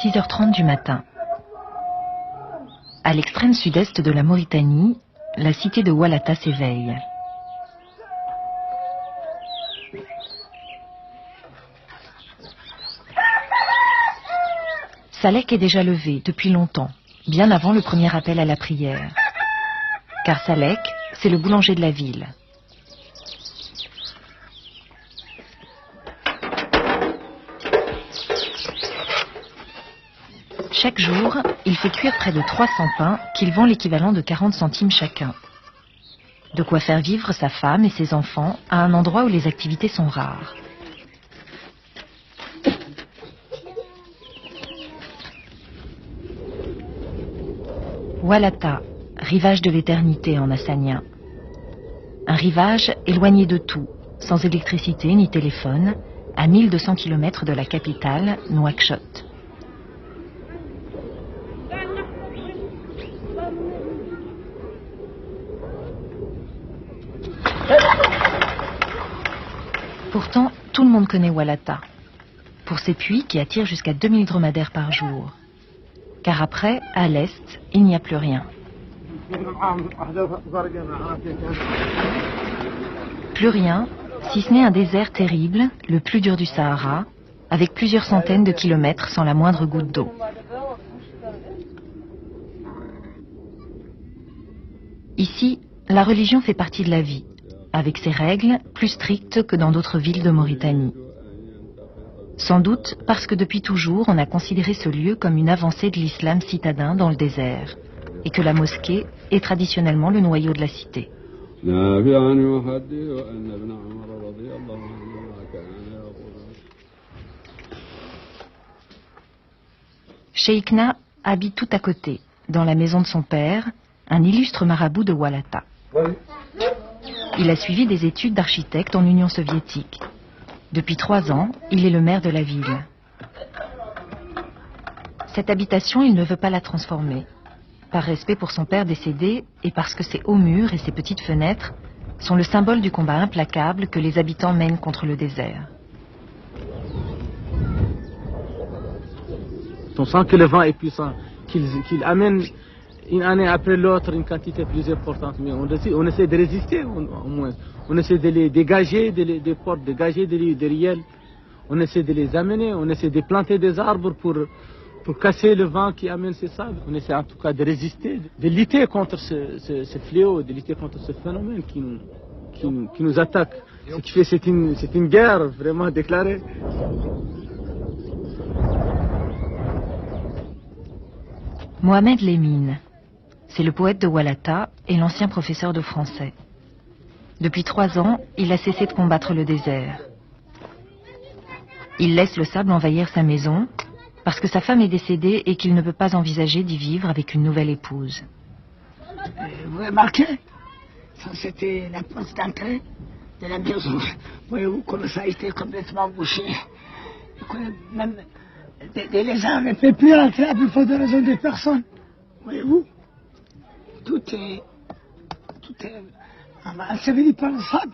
6h30 du matin. À l'extrême sud-est de la Mauritanie, la cité de Oualata s'éveille. Salek est déjà levé depuis longtemps, bien avant le premier appel à la prière. Car Salek, c'est le boulanger de la ville. Chaque jour, il fait cuire près de 300 pains qu'il vend l'équivalent de 40 centimes chacun. De quoi faire vivre sa femme et ses enfants à un endroit où les activités sont rares. Oualata, rivage de l'éternité en assanien. Un rivage éloigné de tout, sans électricité ni téléphone, à 1200 km de la capitale, Nouakchott. Pourtant, tout le monde connaît Oualata, pour ses puits qui attirent jusqu'à 2000 dromadaires par jour. Car après, à l'est, il n'y a plus rien. Plus rien, si ce n'est un désert terrible, le plus dur du Sahara, avec plusieurs centaines de kilomètres sans la moindre goutte d'eau. Ici, la religion fait partie de la vie, avec ses règles plus strictes que dans d'autres villes de Mauritanie. Sans doute parce que depuis toujours, on a considéré ce lieu comme une avancée de l'islam citadin dans le désert, et que la mosquée est traditionnellement le noyau de la cité. Cheikna habite tout à côté, dans la maison de son père, un illustre marabout de Oualata. Il a suivi des études d'architecte en Union soviétique. Depuis 3 ans, il est le maire de la ville. Cette habitation, il ne veut pas la transformer. Par respect pour son père décédé et parce que ses hauts murs et ses petites fenêtres sont le symbole du combat implacable que les habitants mènent contre le désert. On sent que le vent est puissant, qu'il amène une année après l'autre une quantité plus importante. Mais on essaie de résister au moins. On essaie de les dégager des portes, dégager des riels. On essaie de les amener, on essaie de planter des arbres pour casser le vent qui amène ces sables. On essaie en tout cas de résister, de lutter contre ce fléau, de lutter contre ce phénomène qui nous attaque. Ce qui fait c'est une guerre vraiment déclarée. Mohamed Lemine, c'est le poète de Oualata et l'ancien professeur de français. Depuis 3 ans, il a cessé de combattre le désert. Il laisse le sable envahir sa maison parce que sa femme est décédée et qu'il ne peut pas envisager d'y vivre avec une nouvelle épouse. Vous remarquez, ça c'était la porte d'entrée de la maison. Voyez-vous comme ça a été complètement bouché. Même les lézards ne peuvent plus rentrer à plus forte raison des personnes. Voyez-vous, tout est enseveli par le sable.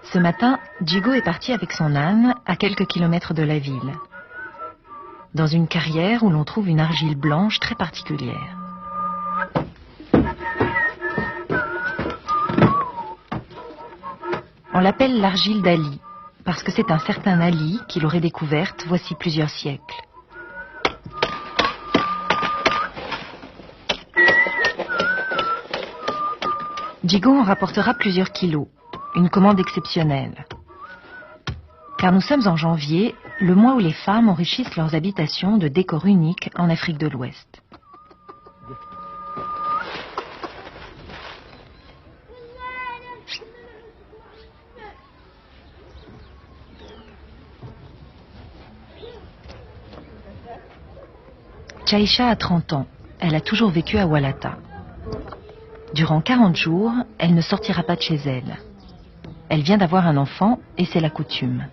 Ce matin, Djigo est parti avec son âne à quelques kilomètres de la ville, dans une carrière où l'on trouve une argile blanche très particulière. On l'appelle l'argile d'Ali, parce que c'est un certain Ali qui l'aurait découverte voici plusieurs siècles. Djigo en rapportera plusieurs kilos, une commande exceptionnelle. Car nous sommes en janvier, le mois où les femmes enrichissent leurs habitations de décors uniques en Afrique de l'Ouest. Chaïcha a 30 ans. Elle a toujours vécu à Oualata. Durant 40 jours, elle ne sortira pas de chez elle. Elle vient d'avoir un enfant et c'est la coutume.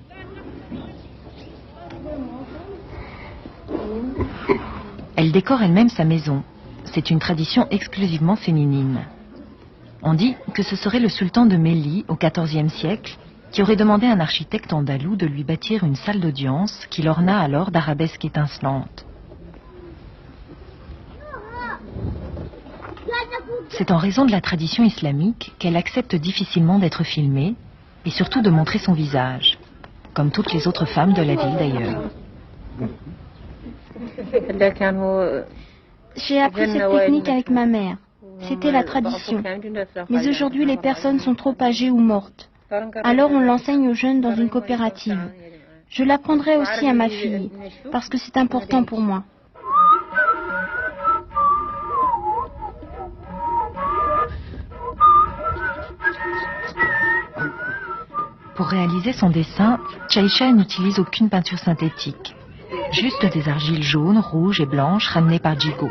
Elle décore elle-même sa maison. C'est une tradition exclusivement féminine. On dit que ce serait le sultan de Mélie au XIVe siècle qui aurait demandé à un architecte andalou de lui bâtir une salle d'audience qui l'orna alors d'arabesques étincelantes. C'est en raison de la tradition islamique qu'elle accepte difficilement d'être filmée et surtout de montrer son visage, comme toutes les autres femmes de la ville d'ailleurs. J'ai appris cette technique avec ma mère. C'était la tradition. Mais aujourd'hui, les personnes sont trop âgées ou mortes. Alors on l'enseigne aux jeunes dans une coopérative. Je l'apprendrai aussi à ma fille, parce que c'est important pour moi. Pour réaliser son dessin, Chaïcha n'utilise aucune peinture synthétique, juste des argiles jaunes, rouges et blanches ramenées par Djigo.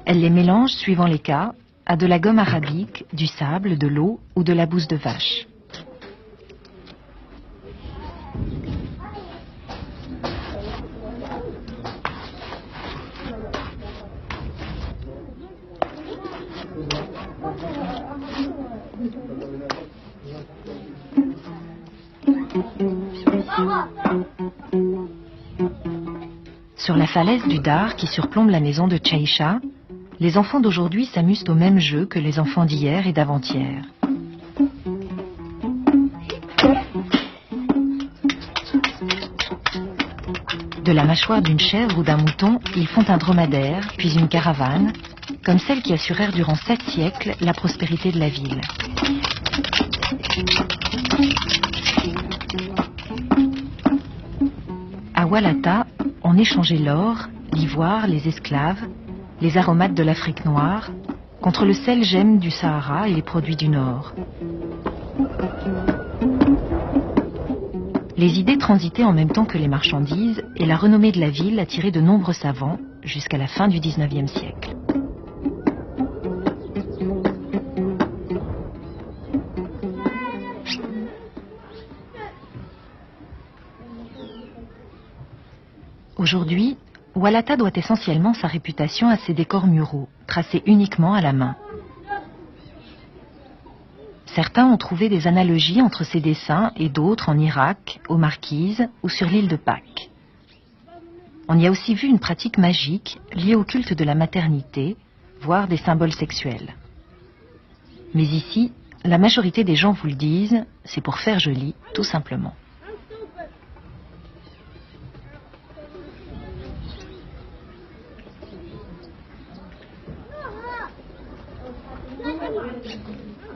Elle les mélange, suivant les cas, à de la gomme arabique, du sable, de l'eau ou de la bouse de vache. Sur la falaise du Dar qui surplombe la maison de Chaïcha, les enfants d'aujourd'hui s'amusent au même jeu que les enfants d'hier et d'avant-hier. De la mâchoire d'une chèvre ou d'un mouton, ils font un dromadaire, puis une caravane, comme celles qui assurèrent durant 7 siècles la prospérité de la ville. À Walata, on échangeait l'or, l'ivoire, les esclaves, les aromates de l'Afrique noire, contre le sel gemme du Sahara et les produits du Nord. Les idées transitaient en même temps que les marchandises et la renommée de la ville attirait de nombreux savants jusqu'à la fin du XIXe siècle. Aujourd'hui, Walata doit essentiellement sa réputation à ses décors muraux, tracés uniquement à la main. Certains ont trouvé des analogies entre ces dessins et d'autres en Irak, aux Marquises ou sur l'île de Pâques. On y a aussi vu une pratique magique liée au culte de la maternité, voire des symboles sexuels. Mais ici, la majorité des gens vous le disent, c'est pour faire joli, tout simplement.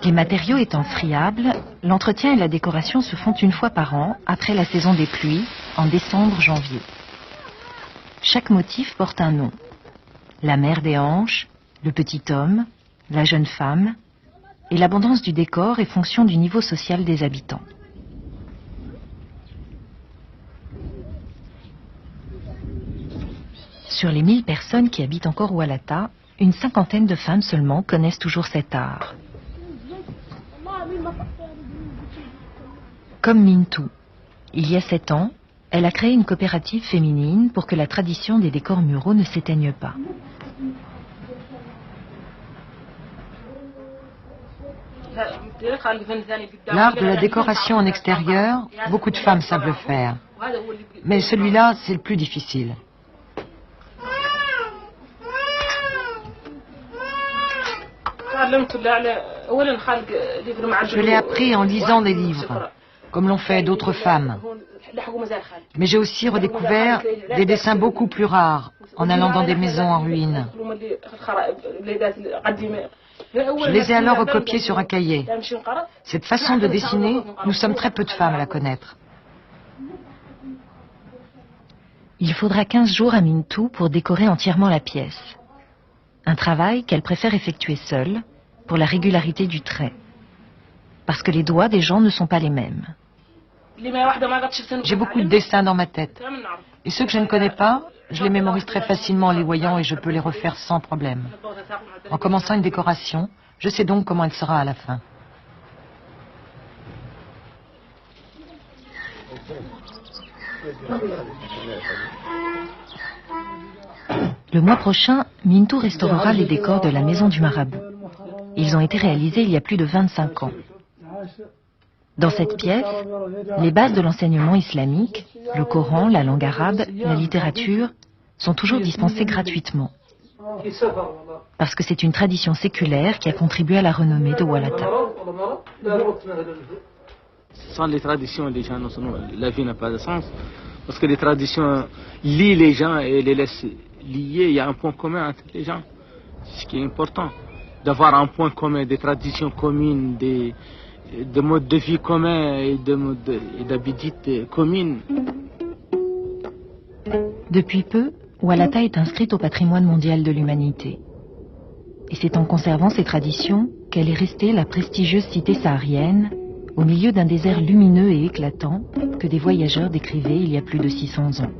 Les matériaux étant friables, l'entretien et la décoration se font une fois par an, après la saison des pluies, en décembre-janvier. Chaque motif porte un nom. La mère des hanches, le petit homme, la jeune femme, et l'abondance du décor est fonction du niveau social des habitants. Sur les 1000 personnes qui habitent encore Walata, une 50aine de femmes seulement connaissent toujours cet art. Comme Mintou, il y a 7 ans, elle a créé une coopérative féminine pour que la tradition des décors muraux ne s'éteigne pas. L'art de la décoration en extérieur, beaucoup de femmes savent le faire. Mais celui-là, c'est le plus difficile. Je l'ai appris en lisant des livres, comme l'ont fait d'autres femmes. Mais j'ai aussi redécouvert des dessins beaucoup plus rares en allant dans des maisons en ruine. Je les ai alors recopiés sur un cahier. Cette façon de dessiner, nous sommes très peu de femmes à la connaître. Il faudra 15 jours à Mintou pour décorer entièrement la pièce. Un travail qu'elle préfère effectuer seule, pour la régularité du trait. Parce que les doigts des gens ne sont pas les mêmes. J'ai beaucoup de dessins dans ma tête. Et ceux que je ne connais pas, je les mémorise très facilement en les voyant et je peux les refaire sans problème. En commençant une décoration, je sais donc comment elle sera à la fin. Le mois prochain, Mintou restaurera les décors de la maison du marabout. Ils ont été réalisés il y a plus de 25 ans. Dans cette pièce, les bases de l'enseignement islamique, le Coran, la langue arabe, la littérature, sont toujours dispensées gratuitement. Parce que c'est une tradition séculaire qui a contribué à la renommée de Walata. Sans les traditions, la vie n'a pas de sens. Parce que les traditions lient les gens et les laissent liés. Il y a un point commun entre les gens. C'est ce qui est important. D'avoir un point commun, des traditions communes, des modes de vie communs et d'habitudes communes. Depuis peu, Walata est inscrite au patrimoine mondial de l'humanité. Et c'est en conservant ces traditions qu'elle est restée la prestigieuse cité saharienne, au milieu d'un désert lumineux et éclatant que des voyageurs décrivaient il y a plus de 600 ans.